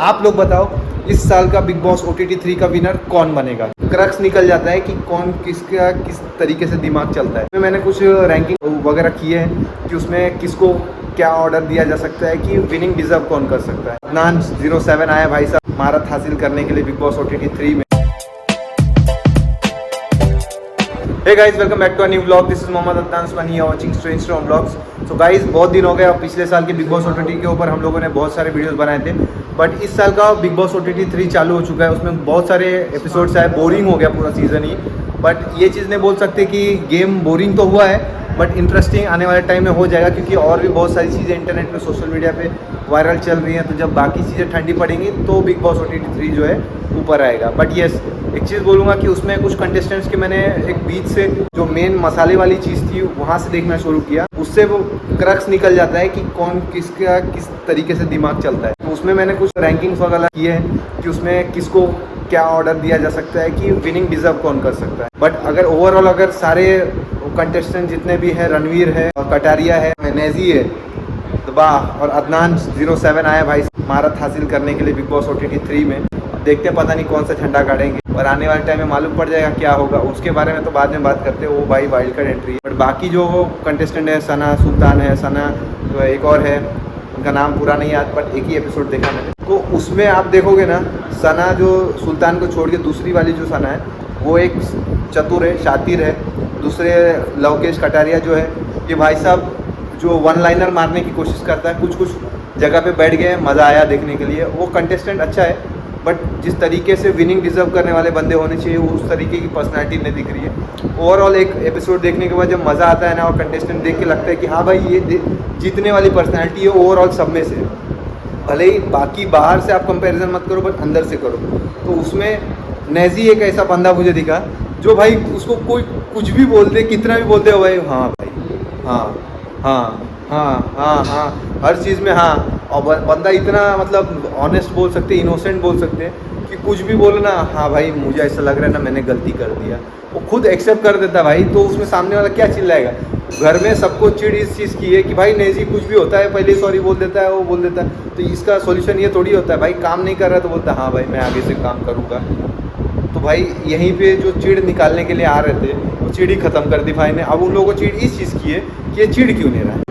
आप लोग बताओ इस साल का बिग बॉस OTT 3 का विनर कौन बनेगा। क्रक्स निकल जाता है कि कौन किसका किस तरीके से दिमाग चलता है। मैंने कुछ रैंकिंग वगैरह किए हैं कि उसमें किसको क्या ऑर्डर दिया जा सकता है कि विनिंग डिजर्व कौन कर सकता है। अदनान 07 आया भाई साहब महारत हासिल करने के लिए बिग बॉस OTT 3 में। Hey guys, welcome back to a new vlog. This is Mohammad Adnan Usmani, you are watching strange stone vlogs. So guys, बहुत दिन हो गए। अब पिछले साल के बिग बॉस OTT के ऊपर हम लोगों ने बहुत सारे वीडियोस बनाए थे, बट इस साल का बिग बॉस OTT 3 चालू हो चुका है। उसमें बहुत सारे एपिसोड्स आए, बोरिंग हो गया पूरा सीज़न ही। बट ये चीज़ नहीं बोल सकते कि गेम बोरिंग तो हुआ है, बट इंटरेस्टिंग आने वाले टाइम में हो जाएगा, क्योंकि और भी बहुत सारी चीज़ें इंटरनेट पे, सोशल मीडिया पे वायरल चल रही हैं। तो जब बाकी चीज़ें ठंडी पड़ेंगी तो बिग बॉस OTT 3 जो है ऊपर आएगा। बट येस, एक चीज़ बोलूँगा कि उसमें कुछ कंटेस्टेंट्स के मैंने एक बीच से जो मेन मसाले वाली चीज़ थी वहाँ से देखना शुरू किया, उससे वो क्रक्स निकल जाता है कि कौन किसका किस तरीके से दिमाग चलता है। तो उसमें मैंने कुछ रैंकिंग्स वगैरह किए हैं कि उसमें किसको क्या ऑर्डर दिया जा सकता है कि विनिंग डिजर्व कौन कर सकता है। बट अगर ओवरऑल अगर सारे कंटेस्टेंट जितने भी हैं, रणवीर है, कटारिया है, नेजी है, वाह, और अदनान 07 आया भाई महारत हासिल करने के लिए बिग बॉस OTT 3 में। देखते हैं, पता नहीं कौन सा झंडा गाड़ेंगे और आने वाले टाइम में मालूम पड़ जाएगा क्या होगा। उसके बारे में तो बाद में बात करते हैं, वो भाई वाइल्ड कार्ड एंट्री है। बट बाकी जो कंटेस्टेंट है, सना सुल्तान है, सना तो एक और है, उनका नाम पूरा नहीं याद, बट एक ही एपिसोड देखा मैंने। तो उसमें आप देखोगे ना, सना जो सुल्तान को छोड़ के दूसरी वाली जो सना है वो एक चतुर है, शातिर है। दूसरे लवकेश कटारिया जो है, ये भाई साहब जो वन लाइनर मारने की कोशिश करता है, कुछ कुछ जगह पे बैठ गए, मज़ा आया देखने के लिए। वो कंटेस्टेंट अच्छा है, बट जिस तरीके से विनिंग डिजर्व करने वाले बंदे होने चाहिए उस तरीके की पर्सनालिटी नहीं दिख रही है। ओवरऑल एक एपिसोड देखने के बाद जब मज़ा आता है ना, और कंटेस्टेंट देख के लगता है कि हाँ भाई, ये जीतने वाली पर्सनालिटी है ओवरऑल सब में से। भले ही बाकी बाहर से आप कंपैरिजन मत करो, बट अंदर से करो। तो उसमें नेजी एक ऐसा बंदा मुझे दिखा जो भाई उसको कोई कुछ भी बोल दे, कितना भी बोलते हो भाई, हाँ भाई, हाँ हाँ हाँ हाँ हाँ, हर चीज़ में हाँ। और बंदा इतना मतलब ऑनेस्ट बोल सकते, इनोसेंट बोल सकते हैं कि कुछ भी बोलो ना, हाँ भाई मुझे ऐसा लग रहा है ना, मैंने गलती कर दिया, वो खुद एक्सेप्ट कर देता भाई। तो उसमें सामने वाला क्या चिल्लाएगा। घर में सबको चिड़ इस चीज़ की है कि भाई नेजी कुछ भी होता है पहले सॉरी बोल देता है, वो बोल देता है। तो इसका सॉल्यूशन ये थोड़ी होता है भाई, काम नहीं कर रहा तो बोलता है हाँ भाई मैं आगे से काम करूँगा। तो भाई यहीं पे जो चिड़ निकालने के लिए आ रहे थे वो चिड़ ही ख़त्म कर दी भाई ने। अब उन लोगों को चिड़ इस चीज़ की है कि ये चिड़ क्यों नहीं रहा है,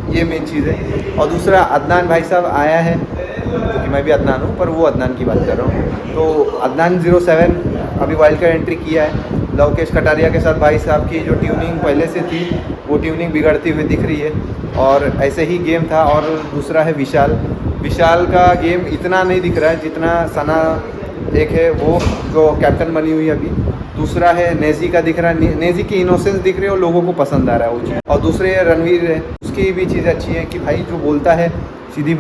ये मेन चीज़ है। और दूसरा, अदनान भाई साहब आया है, क्योंकि मैं भी अदनान हूँ, पर वो अदनान की बात कर रहा हूँ। तो अदनान 07 अभी वाइल्ड कार्ड एंट्री किया है। लवकेश कटारिया के साथ भाई साहब की जो ट्यूनिंग पहले से थी वो ट्यूनिंग बिगड़ती हुई दिख रही है, और ऐसे ही गेम था। और दूसरा है विशाल का गेम इतना नहीं दिख रहा है जितना सना एक है वो जो कैप्टन बनी हुई है अभी। दूसरा है नेजी का दिख रहा है, नेजी की इनोसेंस दिख रही है और लोगों को पसंद आ रहा है वो चीज़। और दूसरे रणवीर है, उसकी भी चीज़ अच्छी है कि भाई जो बोलता है सीधी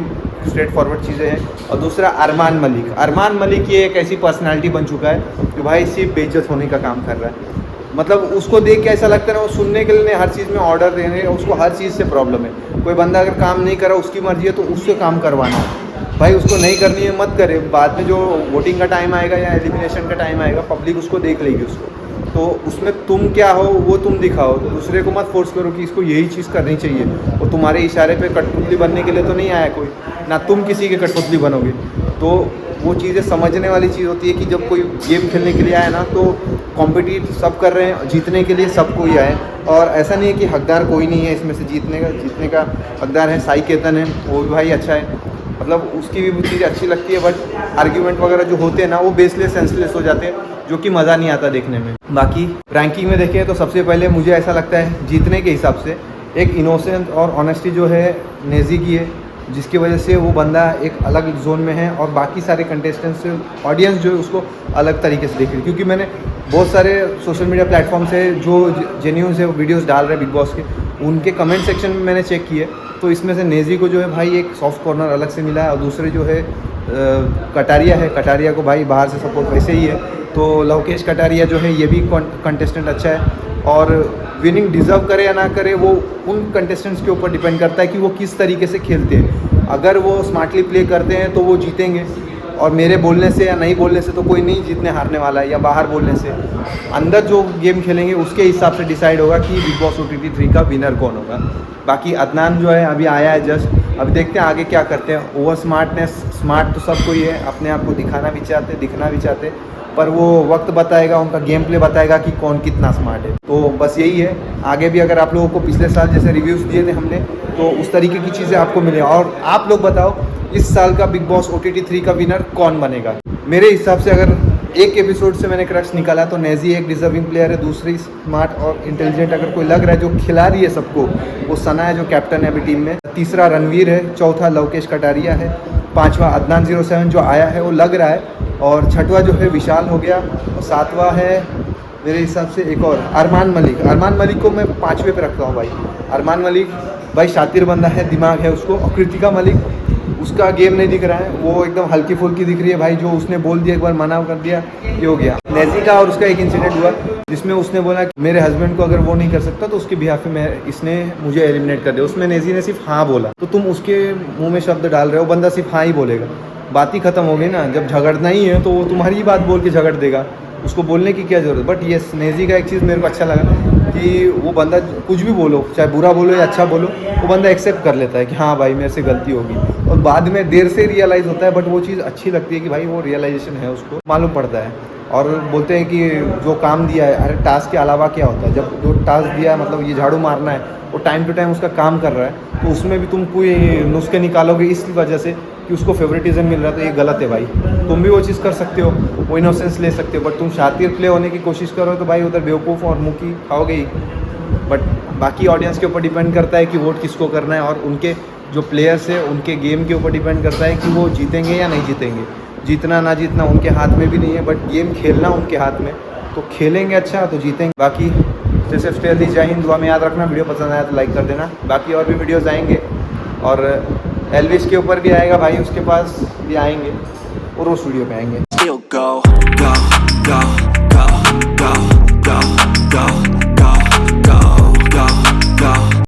स्ट्रेट फॉरवर्ड चीज़ें हैं। और दूसरा अरमान मलिक ये एक ऐसी पर्सनालिटी बन चुका है कि भाई सिर्फ बेइज्जत होने का काम कर रहा है। मतलब उसको देख के ऐसा लगता है ना, वो सुनने के लिए हर चीज़ में ऑर्डर देने, उसको हर चीज़ से प्रॉब्लम है। कोई बंदा अगर काम नहीं करा, उसकी मर्जी है तो उससे काम करवाना है भाई, उसको नहीं करनी है मत करे। बाद में जो वोटिंग का टाइम आएगा या एलिमिनेशन का टाइम आएगा, पब्लिक उसको देख लेगी उसको। तो उसमें तुम क्या हो वो तुम दिखाओ, दूसरे को मत फोर्स करो कि इसको यही चीज़ करनी चाहिए। वो तुम्हारे इशारे पे कठपुतली बनने के लिए तो नहीं आया कोई, ना तुम किसी के कठपुतली बनोगे। तो वो चीज़ें समझने वाली चीज़ होती है कि जब कोई गेम खेलने के लिए आए ना, तो कॉम्पिटिट सब कर रहे हैं, जीतने के लिए सब कोई आए। और ऐसा नहीं है कि हकदार कोई नहीं है इसमें से, जीतने का हकदार है साई केतन है, वो भी भाई अच्छा है, मतलब उसकी भी वो चीज़ अच्छी लगती है। बट आर्ग्यूमेंट वगैरह जो होते हैं ना, वो बेसलेस सेंसलेस हो जाते हैं, जो कि मज़ा नहीं आता देखने में। बाकी रैंकिंग में देखें तो सबसे पहले मुझे ऐसा लगता है जीतने के हिसाब से एक इनोसेंस और ऑनेस्टी जो है नेजी की है, जिसकी वजह से वो बंदा एक अलग जोन में है और बाकी सारे कंटेस्टेंट्स से ऑडियंस जो है उसको अलग तरीके से देख रही है। क्योंकि मैंने बहुत सारे सोशल मीडिया प्लेटफॉर्म से जो जेन्यून से वीडियोस डाल रहे हैं बिग बॉस के, उनके कमेंट सेक्शन में मैंने चेक किए, तो इसमें से नेजी को जो है भाई एक सॉफ्ट कॉर्नर अलग से मिला है। और दूसरे जो है कटारिया को भाई बाहर से सपोर्ट वैसे ही है। तो लवकेश कटारिया जो है ये भी कंटेस्टेंट अच्छा है। और विनिंग डिज़र्व करे या ना करे वो उन कंटेस्टेंट्स के ऊपर डिपेंड करता है कि वो किस तरीके से खेलते हैं। अगर वो स्मार्टली प्ले करते हैं तो वो जीतेंगे, और मेरे बोलने से या नहीं बोलने से तो कोई नहीं जीतने हारने वाला है, या बाहर बोलने से। अंदर जो गेम खेलेंगे उसके हिसाब से डिसाइड होगा कि बिग बॉस OTT 3 का विनर कौन होगा। बाकी अदनान जो है अभी आया है जस्ट, अभी देखते हैं आगे क्या करते हैं। ओवर स्मार्ट तो सबको ही है, अपने आप को दिखाना भी चाहते, दिखना भी चाहते, पर वो वक्त बताएगा, उनका गेम प्ले बताएगा कि कौन कितना स्मार्ट है। तो बस यही है, आगे भी अगर आप लोगों को पिछले साल जैसे रिव्यूज़ दिए थे हमने, तो उस तरीके की चीज़ें आपको मिले। और आप लोग बताओ इस साल का बिग बॉस OTT 3 का विनर कौन बनेगा। मेरे हिसाब से अगर एक एपिसोड से मैंने क्रश निकाला तो नेजी एक डिजर्विंग प्लेयर है, दूसरी स्मार्ट और इंटेलिजेंट अगर कोई लग रहा है जो खिला रही है सबको, वो सना है जो कैप्टन है अभी टीम में, तीसरा रणवीर है, चौथा लवकेश कटारिया है, पांचवा अदनान 07 जो आया है वो लग रहा है, और छठवा जो है विशाल हो गया, और सातवां है मेरे हिसाब से एक और अरमान मलिक को मैं 5वें पे रखता हूँ भाई। अरमान मलिक भाई शातिर बंदा है, दिमाग है उसको। और कृतिका मलिक, उसका गेम नहीं दिख रहा है, वो एकदम हल्की फुल्की दिख रही है भाई। जो उसने बोल दिया, एक बार मना कर दिया, ये हो गया। नेजी का और उसका एक इंसिडेंट हुआ जिसमें उसने बोला कि मेरे हस्बैंड को अगर वो नहीं कर सकता तो उसके बिहाफ में इसने मुझे एलिमिनेट कर दिया। उसमें नेजी ने सिर्फ हाँ बोला, तो तुम उसके मुंह में शब्द डाल रहे हो, बंदा सिर्फ हाँ ही बोलेगा, बात ही खत्म हो गई ना। जब झगड़ना ही है तो वो तुम्हारी ही बात बोल के झगड़ देगा, उसको बोलने की क्या ज़रूरत। बट ये नेजी का एक चीज़ मेरे को अच्छा लगा कि वो बंदा कुछ भी बोलो, चाहे बुरा बोलो या अच्छा बोलो, वो बंदा एक्सेप्ट कर लेता है कि हाँ भाई मेरे से गलती होगी, और बाद में देर से रियलाइज़ होता है। बट वो चीज़ अच्छी लगती है कि भाई वो रियलाइजेशन है, उसको मालूम पड़ता है। और बोलते हैं कि जो काम दिया है, अरे टास्क के अलावा क्या होता है, जब जो टास्क दिया है मतलब ये झाड़ू मारना है, वो टाइम टू टाइम उसका काम कर रहा है, तो उसमें भी तुम कोई नुस्खे निकालोगे इस वजह से कि उसको फेवरेटिज्म मिल रहा है, तो ये गलत है भाई। तुम भी वो चीज़ कर सकते हो, वो इनोसेंस ले सकते हो, बट तुम शातिर प्ले होने की कोशिश करो तो भाई उधर बेवकूफ़ और मुखी खाओगे ही। बट बाकी ऑडियंस के ऊपर डिपेंड करता है कि वोट किसको करना है, और उनके जो प्लेयर्स है उनके गेम के ऊपर डिपेंड करता है कि वो जीतेंगे या नहीं जीतेंगे। जीतना ना जीतना उनके हाथ में भी नहीं है, बट गेम खेलना उनके हाथ में, तो खेलेंगे अच्छा तो जीतेंगे। बाकी जैसे स्टे हेल्दी, जय हिंद, दुआ में याद रखना। वीडियो पसंद आया तो लाइक कर देना। बाकी और भी वीडियोज़ आएंगे, और एल्विश के ऊपर भी आएगा भाई, उसके पास भी आएंगे और उस वीडियो पे आएंगे।